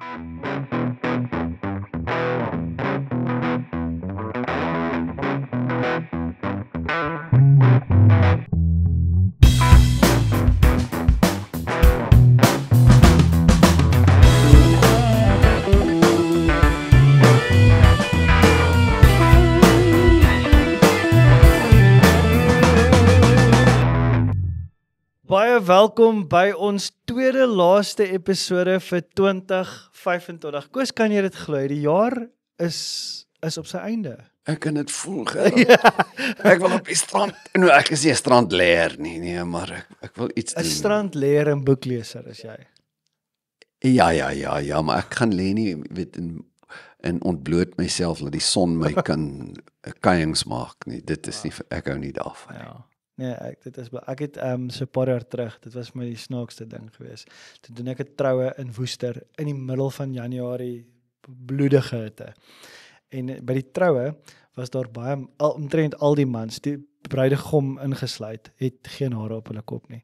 Baie welkom by ons tweede laaste episode vir 2025. Koos, kan jy dit glo? Die jaar is op sy einde. Ek kan dit voel, Gerard. Ek wil op die strand, nou ek is nie 'n strandleer nie, maar ek wil iets 'n doen. strandleer en boekleser is jy. Ja, maar ek gaan lê nie, weet, en ontbloot myself, dat die son my kan kuiings maak nie. Dit is nie, ek hou nie daarvan nie. Ja. Nee, ek het so 'n paar jaar terug, dit was my snaakste ding geweest. Toe doen ek 'n troue in Woester in die middel van Januarie, bloedige hitte. En by die troue was daar baie omtrent al die mans, die bruidegom ingesluit, het geen hare op hulle kop nie.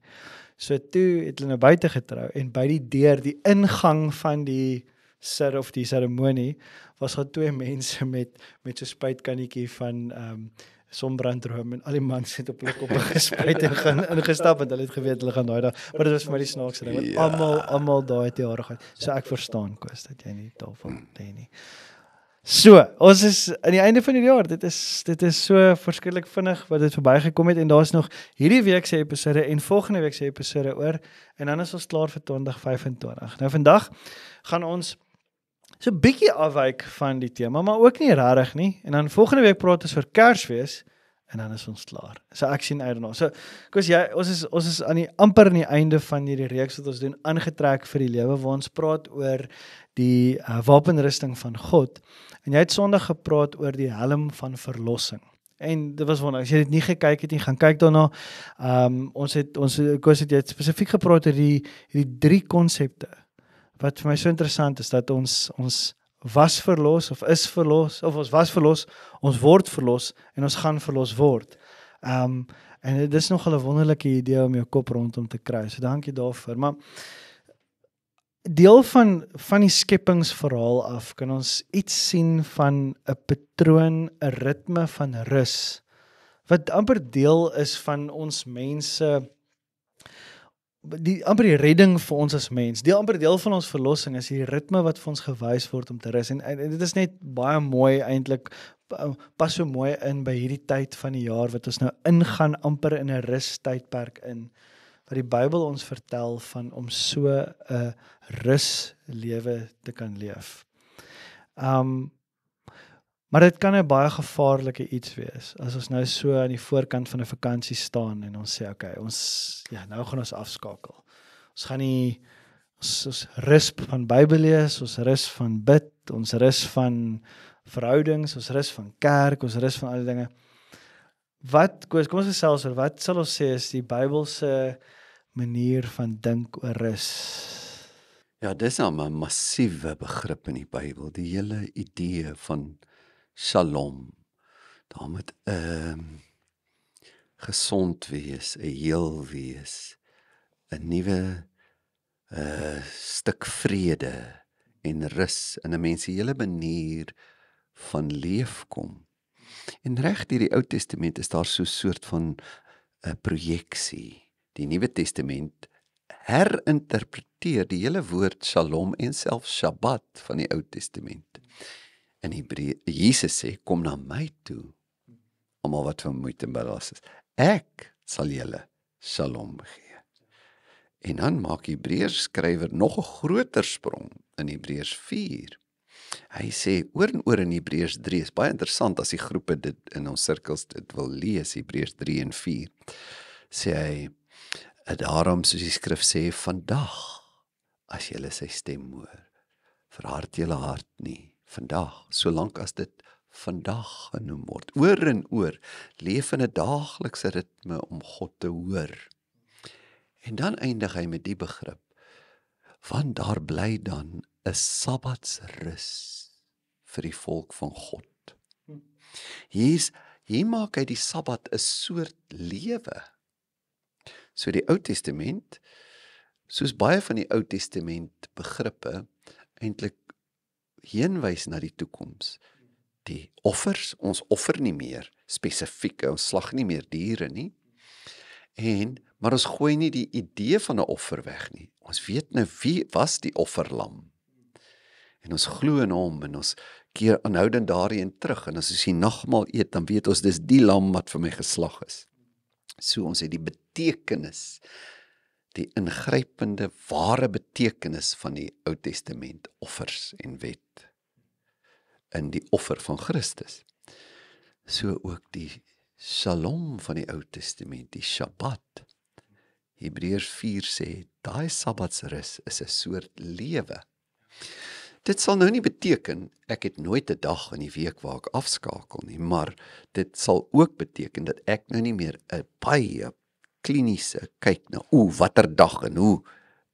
So toe het hulle nou buite getrou en by die deur, die ingang van die seremonie, was daar 2 mense met so 'n spuitkannetjie van sonbrandroom en al die mans het op hulle koppe gespuit en gaan ingestap en hulle het geweet hulle gaan daai dag, maar dit was vir my die snaakste ding, want almal daai het die hare gehad. So ek verstaan, Koos, dat jy nie daarvan lê nie. So, ons is aan die einde van die jaar. Dit is so verskriklik vinnig wat dit verbygekom het en daar's nog hierdie week se episode en volgende week se episode oor en dan is ons klaar vir 2025. Nou vandag gaan ons so 'n bietjie afwyk van die tema, maar ook nie regtig nie. En dan volgende week praat ons oor Kersfees en dan is ons klaar. So ek sien uit daarna. So, Koos, ons is amper aan die einde van hierdie reeks wat ons doen, aangetrek vir die lewe, waar ons praat oor die wapenrusting van God. En jy het Sondag gepraat oor die helm van verlossing. En dit was wonderlik. As jy dit nie gekyk het nie, gaan kyk daarna. Koos het jy spesifiek gepraat oor die 3 konsepte. Wat vir my so interessant is, dat ons was verlos, of is verlos, of ons was verlos, ons word verlos, en ons gaan verlos word. En dit is nogal 'n wonderlike idee om jou kop rondom te kry, so dankie daarvoor. Maar deel van die skepingsverhaal af, kan ons iets sien van 'n patroon, 'n ritme van rus, wat amper deel is van ons mense, amper die redding vir ons as mens, amper deel van ons verlossing is die ritme wat vir ons gewys word om te rus. En dit is net baie mooi eintlik, pas so mooi in by hierdie tyd van die jaar wat ons nou ingaan amper in 'n rustydperk in, wat die Bybel ons vertel van om so 'n ruslewe te kan leef. Maar dit kan 'n baie gevaarlike iets wees, as ons nou so aan die voorkant van 'n vakansie staan en ons sê, okay, nou gaan ons afskakel. Ons gaan nie, ons rus van Bybel lees, ons rus van bid, ons rus van verhoudings, ons rus van kerk, ons rus van al die dinge. Kom ons gesels oor, wat sal ons sê is die Bybelse manier van dink oor rus? Ja, dis nou 'n massiewe begrip in die Bybel, die hele idee van Shalom. Daar moet gesond wees, 'n heel wees, 'n nuwe stuk vrede en rus in 'n mens se hele manier van leef kom. En reg deur die Ou Testament is daar so 'n soort van 'n projeksie. Die Nuwe Testament herinterpreteer die hele woord Shalom en selfs Shabbat van die Ou Testament. In Jesus sê, kom na my toe, almal wat vermoeid en belas is. Ek sal julle Shalom gee. En dan maak Hebreërs skrywer nog 'n groter sprong in Hebreërs 4. Hy sê oor en oor in Hebreërs 3, is baie interessant as die groepe dit in ons sirkels dit wil lees, Hebreërs 3 en 4, sê hy, daarom soos die skrif sê, vandag, as julle sy stem hoor, verhard julle hart nie, vandag, solank as dit vandag genoem word, oor en oor, leef in 'n daaglikse ritme om God te hoor. En dan eindig hy met die begrip, want daar bly dan 'n sabbatsrus vir die volk van God. Hier maak hy die Sabbat 'n soort lewe. So die Ou Testament, soos baie van die Ou Testament begrippe, eintlik heenwys na die toekoms. Die offers, ons offer nie meer spesifiek, ons slag nie meer diere nie. Maar ons gooi nie die idee van 'n offer weg nie. Ons weet nou wie was die offerlam. En ons glo in hom en ons keer aanhoudend daarheen terug. En as ons die nagmaal eet, dan weet ons dis die lam wat vir my geslag is. So ons het die betekenis, die ingrypende, ware betekenis van die Ou Testament offers en wet in die offer van Christus. So ook die Shalom van die Ou Testament, die Shabbat. Hebreërs 4 sê, daai Sabbatsrus is 'n soort lewe. Dit sal nou nie beteken, ek het nooit 'n dag in die week waar ek afskakel nie, maar dit sal ook beteken dat ek nou nie meer 'n baie kliniese kyk na, watter dag en hoe.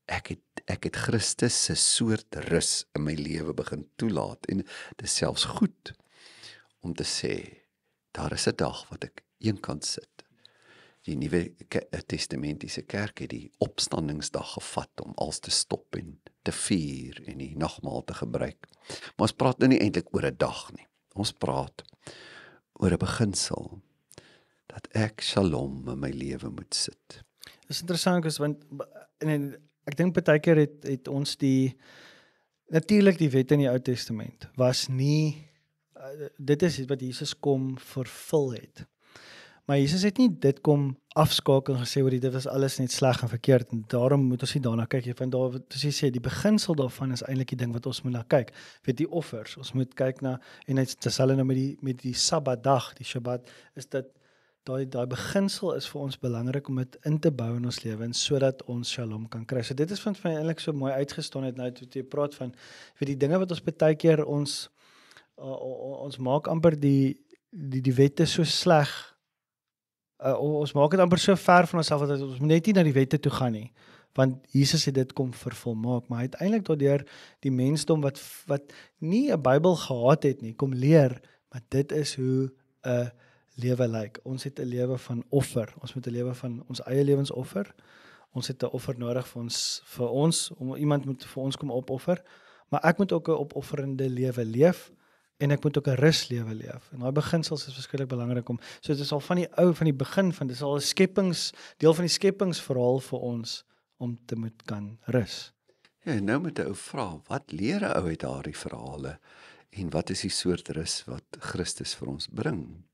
Ek het Christus se soort rus in my lewe begin toelaat, en dit is selfs goed om te sê, daar is 'n dag wat ek eenkant sit. Die Nuwe Testamentiese kerk het die opstandingsdag gevat om alles te stop en te vier en die nagmaal te gebruik. Maar ons praat nou nie eintlik oor 'n dag nie. Ons praat oor 'n beginsel, dat ek Shalom in my lewe moet sit. Dis interessant, want ek dink baie keer het ons natuurlik die wet in die Ou Testament was nie, dit is wat Jesus kom vervul het. Maar Jesus het nie dit kom afskakel en gesê, dit was alles net sleg en verkeerd, en daarom moet ons nie daarna kyk, want daar, soos jy sê, die beginsel daarvan is eintlik die ding wat ons moet na kyk, die offers, ons moet kyk na, en dit is dieselfde nou met die Sabbatdag, die Shabbat, is dit, daai beginsel is vir ons belangrik om dit in te bou in ons lewe, en sodat ons Shalom kan kry. So dit is van my eintlik so mooi uitgestaan het, nou toe jy praat van, die dinge wat ons baie keer, ons maak amper die wette so sleg, ons maak dit amper so ver van onsself, dat ons net nie na die wette toe gaan nie, want Jesus het dit kom vervolmaak, maar hy het eintlik daardeur die mensdom wat nie 'n Bybel gehad het nie, kom leer, maar dit is hoe 'n lewe lyk. Ons het 'n lewe van offer, ons moet 'n lewe van ons eie lewens offer, ons het 'n offer nodig vir ons, om iemand moet vir ons kom opoffer, maar ek moet ook 'n opofferende lewe leef, en ek moet ook 'n ruslewe leef. En daai beginsels is verskriklik belangrik so dit is al van die begin van, dit is al 'n deel van die skepingsverhaal vir ons, om te moet kan rus. Ja, nou moet 'n ou vra, wat leer 'n ou uit daardie verhale, en wat is die soort rus wat Christus vir ons bring?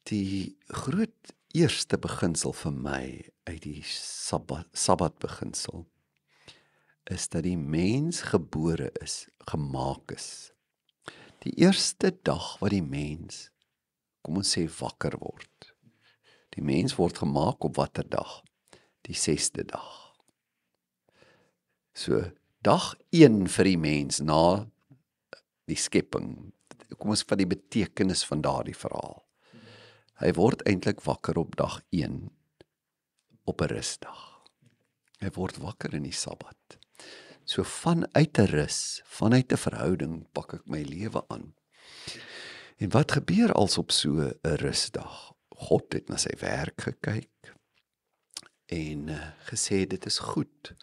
Die groot eerste beginsel vir my, uit die Sabbat beginsel, is dat die mens gebore is, gemaak is. Die eerste dag wat die mens, kom ons sê, wakker word. Die mens word gemaak op watter dag? Die 6de dag. So, dag 1 vir die mens na die skepping. Kom ons vat die betekenis van daardie verhaal. Hy word eintlik wakker op dag 1, op 'n rusdag. Hy word wakker in die Sabbat. So vanuit 'n rus, vanuit 'n verhouding, pak ek my lewe aan. En wat gebeur als op so 'n rusdag? God het na sy werk gekyk en gesê, dit is goed.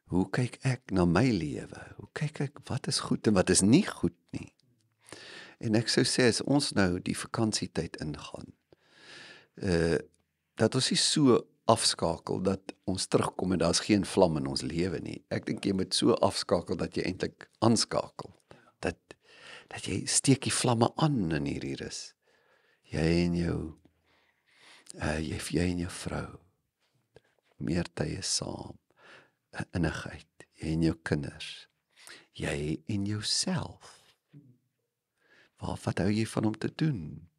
Hoe kyk ek na my lewe? Hoe kyk ek, wat is goed en wat is nie goed nie? En ek sou sê, as ons nou die vakansietyd ingaan, dat ons nie so afskakel dat ons terugkom en daar is geen vlam in ons lewe nie. Ek dink jy moet so afskakel dat jy eintlik aanskakel. Dat jy steek die vlamme aan in hierdie rus. Jy en jou vrou, meer tye saam, 'n innigheid, jy en jou kinders, jy en jouself. Wat hou jy van om te doen?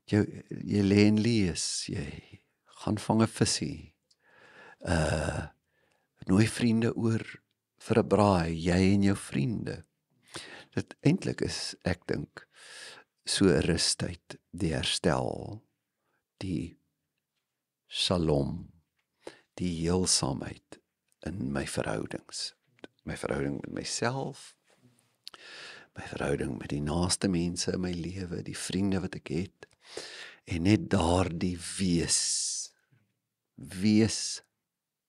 Jy lê en lees, jy gaan vang 'n visie, nooi vriende oor vir 'n braai, jy en jou vriende. Dit eintlik is, ek dink, so 'n rustyd, die herstel, die Shalom, die heelsaamheid in my verhoudings. My verhouding met myself, my verhouding met die naaste mense in my lewe, die vriende wat ek het, en net daardie wees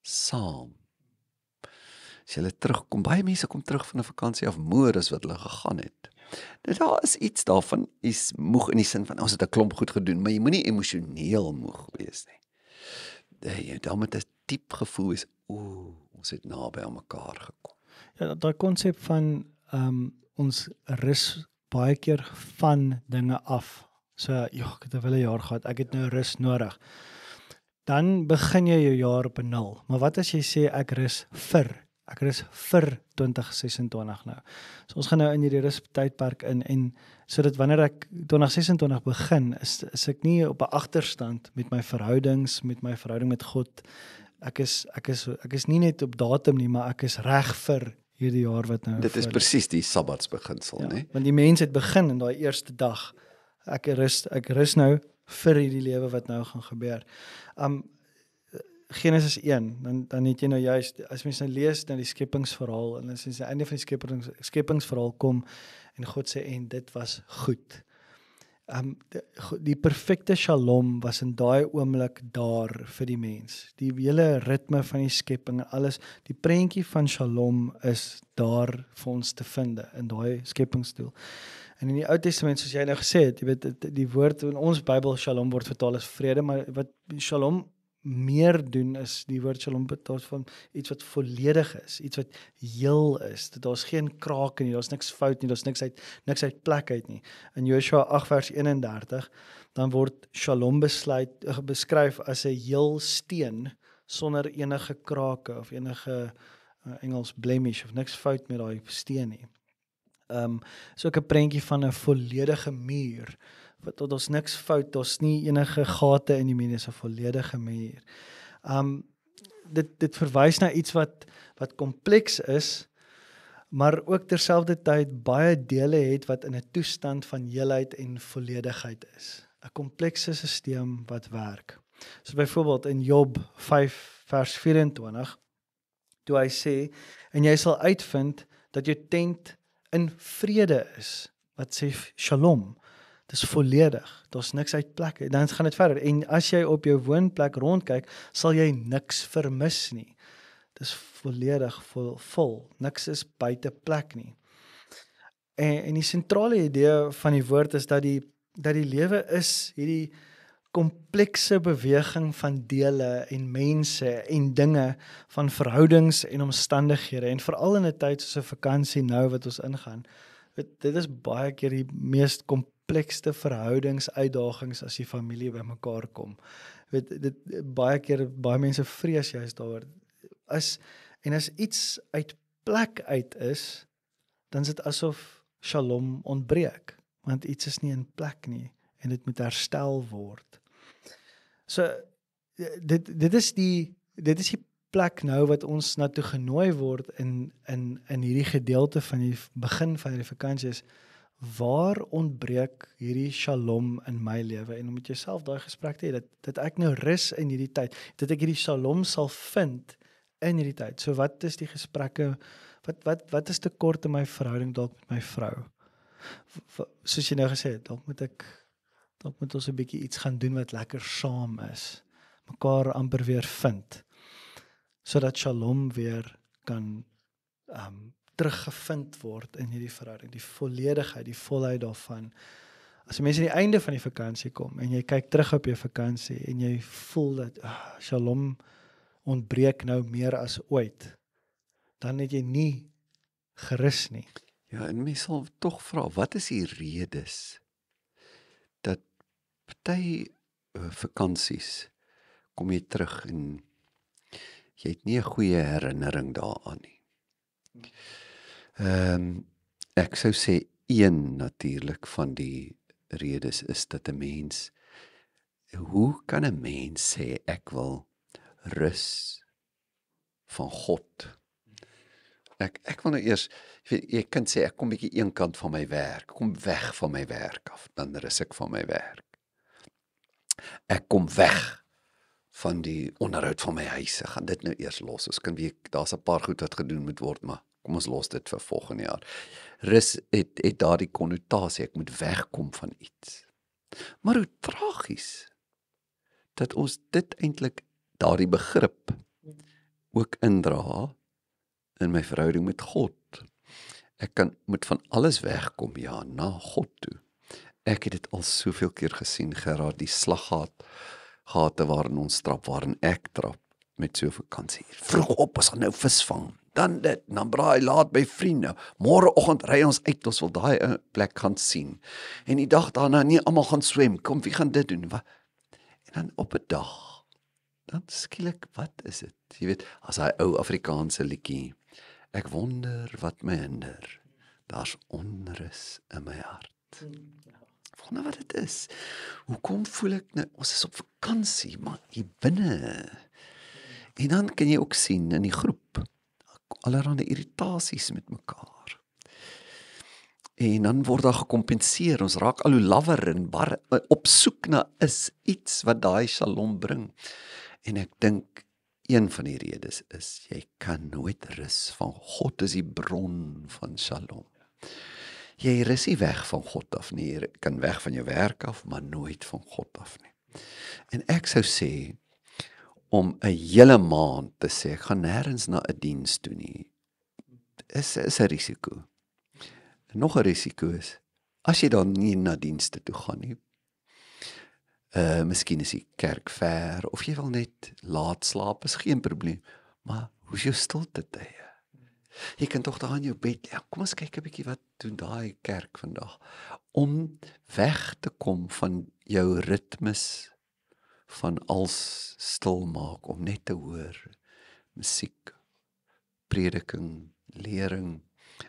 saam. As as jy terugkom, baie mense kom terug van 'n vakansie af moer as wat hulle gegaan het. Nou daar is iets daarvan, is moeg in die sin van, ons het 'n klomp goed gedoen, maar jy moenie emosioneel moeg wees nie. Daar moet 'n diep gevoel wees, ons het naby aan mekaar gekom. Ja, daai konsep van ons rus baie keer van dinge af. So, ek het 'n wille jaar gehad, ek het nou rus nodig. Dan begin jy jou jaar op 'n 0. Maar wat as jy sê ek rus vir 2026 nou. So ons gaan nou in hierdie rustydperk in en sodat wanneer ek 2026 begin, is ek nie op 'n agterstand met my verhoudings, met my verhouding met God. Ek is nie net op datum nie, maar ek is reg vir hierdie jaar wat nou. Dit is presies die sabbatsbeginsel, ja, né? Want die mens het begin in daai eerste dag. Ek rus nou vir hierdie lewe wat nou gaan gebeur. Genesis 1, dan het jy nou juist, as mens nou lees na die skepingsverhaal, en as jy aan die einde van die skepingsverhaal kom, en God sê, en dit was goed. Die perfekte shalom was in daai oomblik daar vir die mens. Die hele ritme van die skepping en alles, die prentjie van shalom is daar vir ons te vind in daai skepingsdoel. En in die Ou Testament, soos jy nou gesê het, jy weet, die woord in ons Bybel shalom word vertaal as vrede, maar wat shalom meer doen is die woord shalom betaal van iets wat volledig is, iets wat heel is. Daar's geen krake nie, daar's niks fout nie, daar's niks uit plek uit nie. In Joshua 8 vers 31 dan word shalom beskryf as 'n heel steen sonder enige krake of enige Engels blemish of niks fout met daai steen nie. So 'n prentjie van 'n volledige muur. Wat ons niks fout, daar's nie enige gate in die muur, is 'n volledige muur. Dit verwys na iets wat kompleks is, maar ook terselfdertyd baie dele het wat in 'n toestand van heelheid en volledigheid is. 'n Komplekse stelsel wat werk. So byvoorbeeld in Job 5 vers 24, toe hy sê, en jy sal uitvind dat jou tent in vrede is, wat sê shalom. Dis volledig, daar's niks uit plek. Dan gaan dit verder. En as jy op jou woonplek rondkyk, sal jy niks vermis nie. Dis volledig vol. Niks is buite plek nie. En die sentrale idee van die woord is dat die lewe is hierdie komplekse beweging van dele en mense en dinge, van verhoudings en omstandighede, en veral in 'n tyd soos 'n vakansie nou wat ons ingaan. Dit is baie keer die mees komplekste verhoudingsuitdagings as die familie bymekaar kom. Baie mense vrees juist daaroor. As iets uit plek uit is, dan is dit asof shalom ontbreek, want iets is nie in plek nie en dit moet herstel word. So dit is die plek nou wat ons na toe genooi word in hierdie gedeelte van die begin van die vakansie is, waar ontbreek hierdie shalom in my lewe, en om met jouself daai gesprek te hê, dat ek nou rus in hierdie tyd, dat ek hierdie shalom sal vind in hierdie tyd. So wat is die gesprekke, wat is tekort in my verhouding dalk met my vrou? Soos jy nou gesê het, dalk moet ons 'n bietjie iets gaan doen wat lekker saam is, mekaar amper weer vind, sodat shalom weer kan teruggevind word in hierdie verhouding, die volledigheid, die volheid daarvan. As jy mense aan die einde van die vakansie kom en jy kyk terug op jou vakansie en jy voel dat shalom ontbreek nou meer as ooit, dan het jy nie gerus nie. Ja, en mens sal tog vra, wat is die redes dat party vakansies kom jy terug en jy het nie 'n goeie herinnering daaraan nie. Ek sou sê een natuurlik van die redes is dat 'n mens, hoe kan 'n mens sê ek wil rus van God? Ek wil nou eers, jy kan sê ek kom bietjie een kant van my werk, kom weg van my werk af, dan rus ek van my werk. Ek kom weg van die onderhoud van my huis, ek gaan dit nou eers los. Ons kan weer, daar's 'n paar goed wat gedoen moet word, maar kom ons los dit vir volgende jaar. Rus het daardie konnotasie, ek moet wegkom van iets. Maar hoe tragies dat ons dit eintlik, daardie begrip ook indra in my verhouding met God. Ek moet van alles wegkom, ja, na God toe. Ek het dit al soveel keer gesien, Gerard, die slaggate waarin ons trap, waarin ek trap, met so vakansie. Vroeg op, ons gaan nou vis vang, dan dit, dan braai laat by vriende, môreoggend ry ons uit, ons wil daai plek gaan sien, en die dag daarna nie almal gaan swem, kom, wie gaan dit doen, en dan op 'n dag, dan skielik, wat is dit, jy weet, as hy ou Afrikaanse liedjie, ek wonder wat my hinder, daar's onrus in my hart. Wonder wat dit is. Hoekom voel ek nou, ons is op vakansie, maar hier binne. En dan kan jy ook sien in die groep, allerhande irritasies met mekaar. En dan word daar gekompenseer, ons raak al hoe lawwer en op soek na iets wat daai shalom bring. En ek dink, een van die redes is, jy kan nooit rus van God is die bron van shalom. Jy rus nie weg van God af nie, jy kan weg van jou werk af, maar nooit van God af nie. En ek sou sê, om 'n hele maand te sê, ek gaan nêrens na 'n diens toe nie, is 'n risiko. En nog 'n risiko is, as jy dan nie na dienste toe gaan nie, miskien is die kerk ver, of jy wil net laat slaap, is geen probleem, maar hoe is jou stilte tye? Jy kan tog daar in jou bed, ja, kom ons kyk 'n bietjie wat doen daai kerk vandag, om weg te kom van jou ritmes, van als stil maak, om net te hoor, musiek, prediking, lering,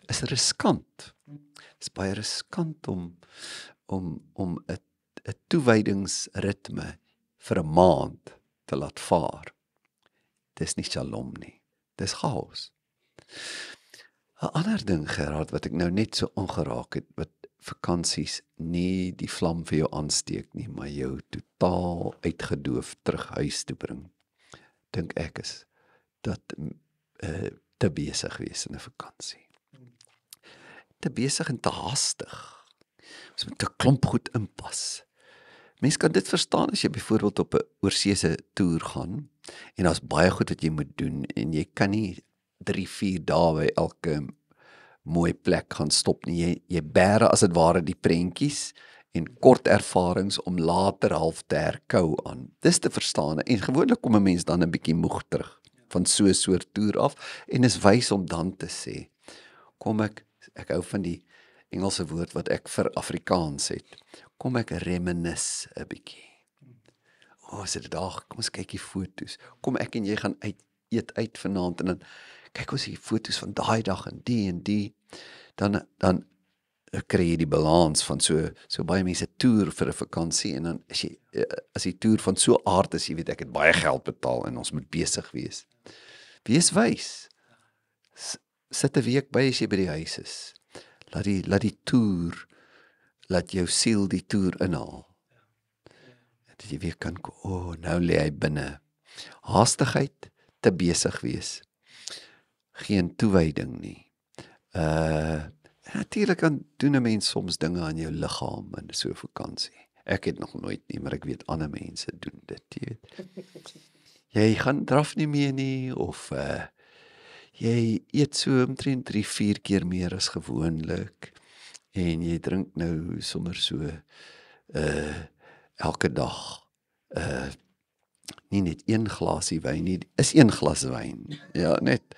is riskant. Is baie riskant om 'n toewydingsritme vir 'n maand te laat vaar. Dis nie shalom nie, dis chaos. 'n Ander ding, Gerard, wat ek nou net so aangeraak het, wat vakansies nie die vlam vir jou aansteek nie, maar jou totaal uitgedoof terug huis toe bring, dink ek is, dat te besig wees in 'n vakansie. Te besig en te haastig. Ons moet 'n klomp goed inpas. Mens kan dit verstaan as jy byvoorbeeld op 'n oorseese toer gaan, en daar's baie goed wat jy moet doen, en jy kan nie 3-4 dae by elke mooi plek gaan stop nie. Jy bære as dit ware die prentjies en kort ervarings om later half te herkou aan. Dis te verstaan, en gewoonlik kom 'n mens dan 'n bietjie moeg terug van so 'n soort toer af, en is wys om dan te sê, kom ek hou van die Engelse woord wat ek vir Afrikaans het, kom ek reminis 'n bietjie. Is dit 'n dag, kom ons kyk die foto's, kom ek en jy gaan eet uit vanaand, en dan kyk ons die foto's van daai dag en die, dan kry jy die balans van so baie mense toer vir 'n vakansie, en dan as die toer van so aard is, jy weet, ek het baie geld betaal en ons moet besig wees. Wees wys. Sit 'n week by as jy by die huis is. Laat die toer, laat jou siel die toer inhaal. Dat jy weer kan, nou lê hy binne. Haastigheid, te besig wees. Geen toewyding nie. Natuurlik kan doen 'n mens soms dinge aan jou liggaam in so 'n vakansie. Ek het nog nooit nie, maar ek weet ander mense doen dit, jy weet. Jy gaan draf nie meer nie, of jy eet so omtrent 3-4 keer meer as gewoonlik, en jy drink nou sommer so elke dag nie net 1 glasie wyn nie, is 1 glas wyn, ja, net,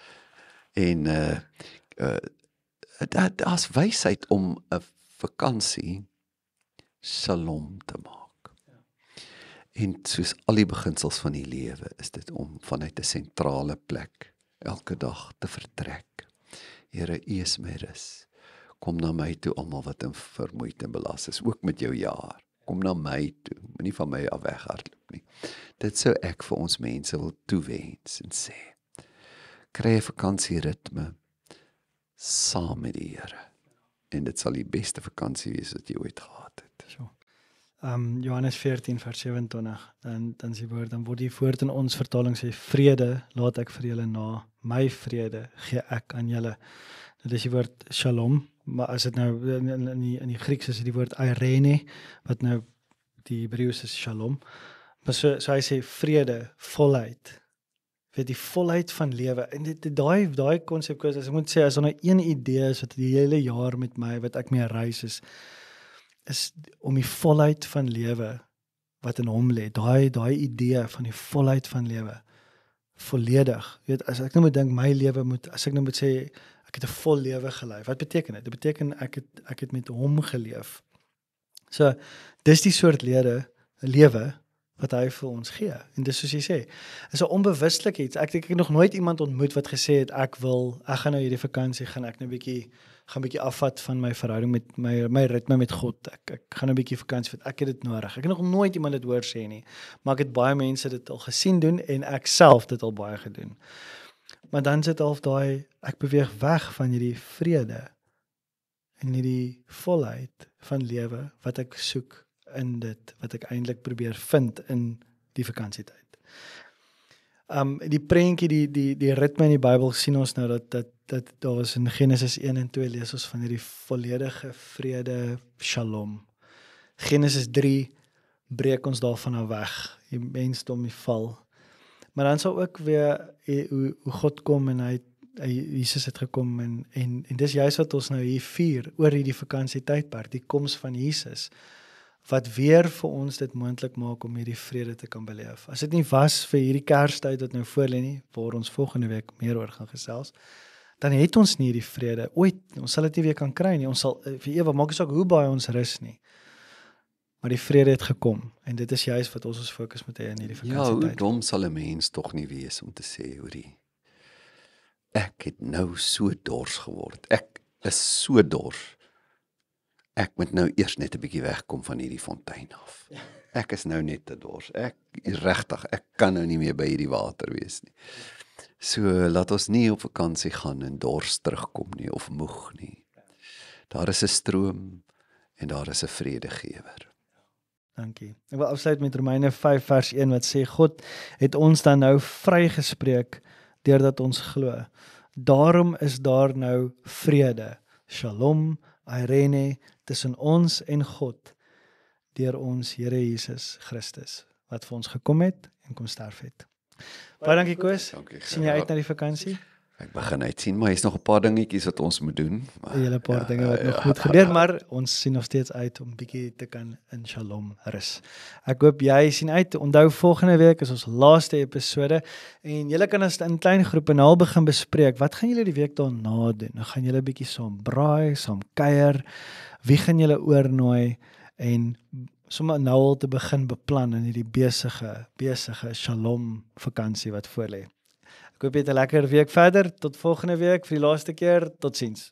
en daar's wysheid om 'n vakansie shalom te maak. En soos al die beginsels van die lewe, is dit om vanuit 'n sentrale plek elke dag te vertrek. Here, U is my rus. Kom na my toe, almal wat vermoeid en belas is, ook met jou jaar. Kom na my toe, moenie van my af weghardloop nie. Dit sou ek vir ons mense wil toewens en sê, kry 'n vakansieritme saam met die Here. En dit sal die beste vakansie wees wat jy ooit gehad het. So. Johannes 14 vers 27, dan is die woord, dan word die woord in ons vertaling sê, vrede laat ek vir julle na, my vrede gee ek aan julle. Dit is die woord shalom, maar as dit nou in die Grieks is die woord eirene, wat nou die Hebreëus is shalom. Maar so hy sê vrede, volheid, weet die volheid van lewe. En daai konsep, as ek moet sê, as er nou een idee is wat die hele jaar met my, wat ek mee reis is om die volheid van lewe wat in hom lê, daai idee van die volheid van lewe, volledig. Jy weet, as ek nou moet dink, my lewe as ek nou moet sê, ek het 'n vol lewe geleef. Wat beteken dit? Dit beteken ek het met hom geleef. So, dis die soort lewe wat hy vir ons gee. En dis soos jy sê, is 'n onbewustelik iets. Ek het nog nooit iemand ontmoet wat gesê het ek gaan nou hierdie vakansie gaan ek nou gaan bietjie afvat van my verhouding met my ritme met God. Ek gaan 'n bietjie vakansie vat. Ek het dit nodig. Ek het nog nooit iemand dit hoor sê nie, maar ek het baie mense dit al gesien doen en ek self dit al baie gedoen. Maar dan sit half daai ek beweeg weg van hierdie vrede en hierdie volheid van lewe wat ek soek in dit wat ek eintlik probeer vind in die vakansietyd. Die prentjie, die ritme in die Bybel sien ons nou dat daar was in Genesis 1 en 2 lees ons van hierdie volledige vrede, shalom. Genesis 3 breek ons daarvan af weg, die mensdom die val. Maar dan sal ook weer hoe God kom en Jesus het gekom en dis juist wat ons nou hier vier oor hierdie vakansietydperk, die koms van Jesus, wat weer vir ons dit moontlik maak om hierdie vrede te kan beleef. As dit nie was vir hierdie Kerstyd wat nou voorlê nie, waar ons volgende week meer oor gaan gesels, dan het ons nie hierdie vrede ooit, ons sal dit nie weer kan kry nie, ons sal vir ewig, maak nie saak hoe baie ons rus nie, maar die vrede het gekom, en dit is juist wat ons fokus moet hê in hierdie vakansietyd. Ja, hoe dom sal 'n mens tog nie wees om te sê, hoorie, ek het nou so dors geword, ek is so dors, ek moet nou eers net 'n bietjie wegkom van hierdie fontein af. Ek is nou net te dors. Regtig, ek kan nou nie meer by hierdie water wees nie. So laat ons nie op vakansie gaan en dors terugkom nie of moeg nie. Daar is 'n stroom en daar is 'n vredegewer. Dankie. Ek wil afsluit met Romeine 5 vers 1 wat sê God het ons dan nou vrygespreek deurdat ons glo. Daarom is daar nou vrede, shalom, eirene, tussen ons en God, deur ons Here Jesus Christus, wat vir ons gekom het en kom sterf het. Baie dankie Koos, sien jy uit na die vakansie? Ek begin uitsien, maar hier's nog 'n paar dingetjies wat ons moet doen. 'n hele paar dinge wat nog moet gebeur, maar ons sien nog steeds uit om bietjie te kan in Shalom rus. Ek hoop jy sien uit. Onthou volgende week is ons laaste episode en julle kan as in klein groepe nou begin bespreek. Wat gaan julle die week daarna doen? Nou gaan julle bietjie saam braai, saam kuier. Wie gaan julle oornooi en sommer nou al te begin beplan in hierdie besige Shalom vakansie wat voorlê. Ek hoop jy het 'n lekker week verder. Tot volgende week vir die laaste keer. Totsiens.